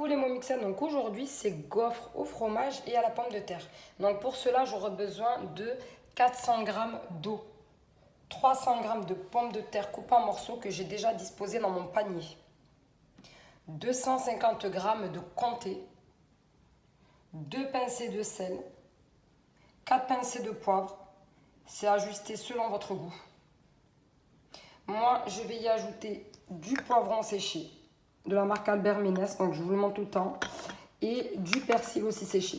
Coucou les Momixen, donc aujourd'hui c'est gaufres au fromage et à la pomme de terre. Donc pour cela j'aurai besoin de 400 g d'eau, 300 g de pommes de terre coupées en morceaux que j'ai déjà disposées dans mon panier, 250 g de comté, 2 pincées de sel, 4 pincées de poivre, c'est ajusté selon votre goût. Moi je vais y ajouter du poivron séché de la marque Albert Ménès, donc je vous le montre tout le temps, et du persil aussi séché.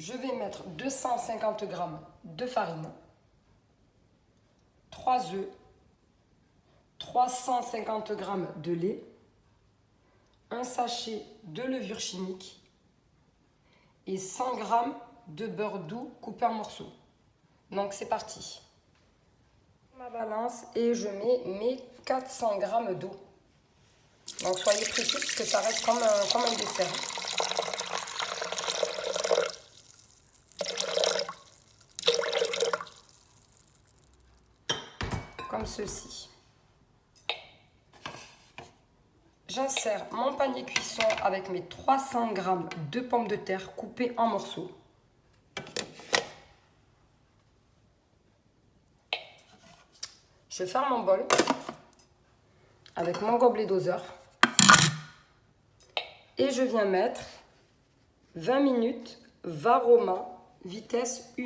Je vais mettre 250 g de farine, 3 œufs, 350 g de lait, un sachet de levure chimique et 100 g de beurre doux coupé en morceaux. Donc c'est parti. Ma balance et je mets mes 400 g d'eau. Donc soyez précis parce que ça reste comme un dessert. Comme ceci. J'insère mon panier cuisson avec mes 300 g de pommes de terre coupées en morceaux. Je ferme mon bol avec mon gobelet doseur et je viens mettre 20 minutes Varoma vitesse 1.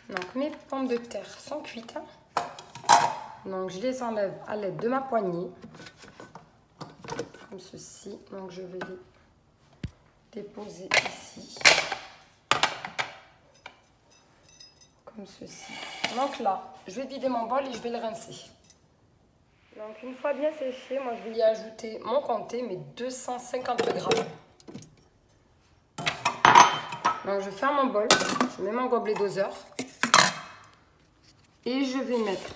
Donc mes pommes de terre sont cuites. Donc je les enlève à l'aide de ma poignée comme ceci. Donc je vais les déposer ici comme ceci. Donc là je vais vider mon bol et je vais le rincer. Donc une fois bien séché, moi je vais y ajouter mon comté, mes 250 g. Donc je ferme mon bol, je mets mon gobelet doseur et je vais mettre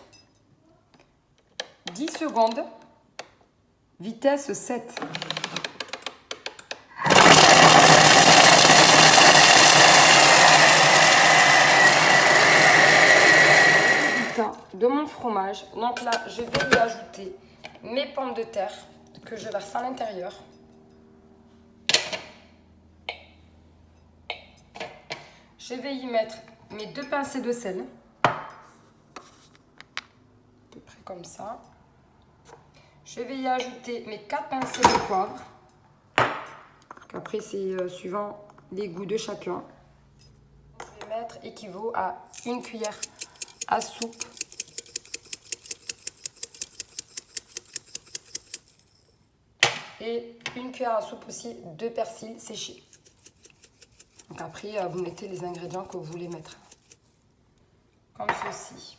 10 secondes vitesse 7. De mon fromage, donc là je vais y ajouter mes pommes de terre que je verse à l'intérieur. Je vais y mettre mes 2 pincées de sel, à peu près comme ça. Je vais y ajouter mes 4 pincées de poivre. Après c'est suivant les goûts de chacun. Je vais mettre équivaut à 1 cuillère à soupe et 1 cuillère à soupe aussi de persil séché. Donc après, vous mettez les ingrédients que vous voulez mettre. Comme ceci.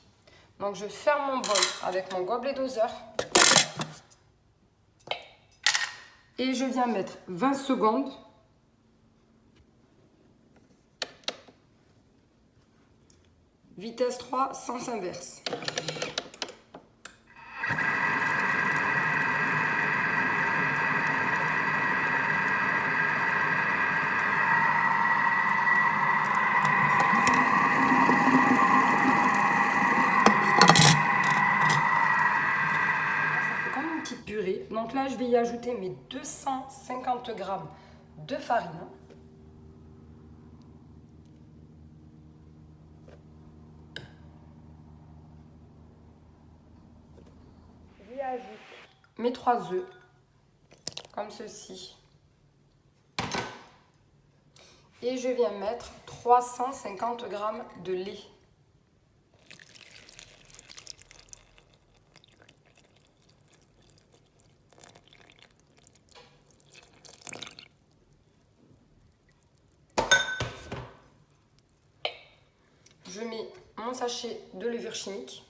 Donc je ferme mon bol avec mon gobelet doseur. Et je viens mettre 20 secondes. Vitesse 3, sens inverse. Purée. Donc là, je vais y ajouter mes 250 g de farine. J'y ajoute mes 3 œufs, comme ceci. Et je viens mettre 350 g de lait. Je mets mon sachet de levure chimique.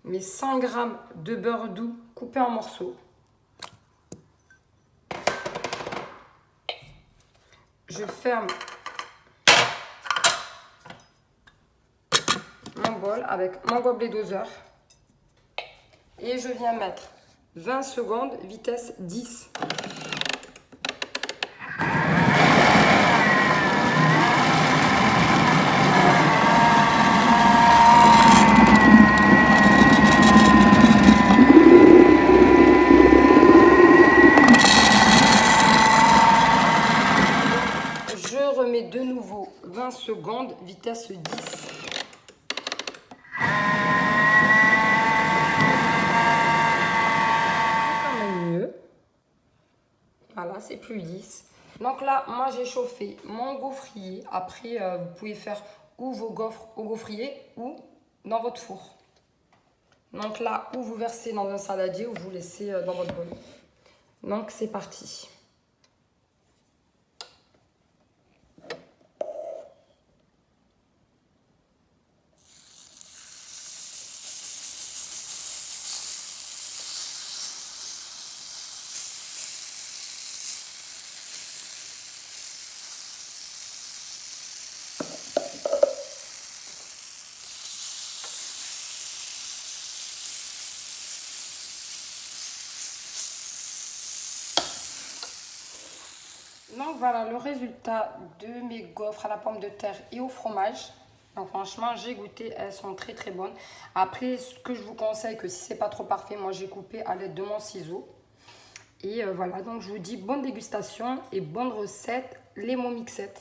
Mes 100 g de beurre doux coupé en morceaux. Je ferme mon bol avec mon gobelet doseur. Et je viens mettre 20 secondes, vitesse 10. remets de nouveau 20 secondes, vitesse 10. Voilà, c'est plus lisse. Donc là, moi, j'ai chauffé mon gaufrier. Après, vous pouvez faire ou vos gaufres au gaufrier ou dans votre four. Donc là, ou vous versez dans un saladier ou vous laissez dans votre bol. Donc, c'est parti. Donc voilà le résultat de mes gaufres à la pomme de terre et au fromage. Donc franchement j'ai goûté, elles sont très très bonnes. Après ce que je vous conseille, que si c'est pas trop parfait, moi j'ai coupé à l'aide de mon ciseau. Et voilà, donc je vous dis bonne dégustation et bonne recette, les mots mixettes.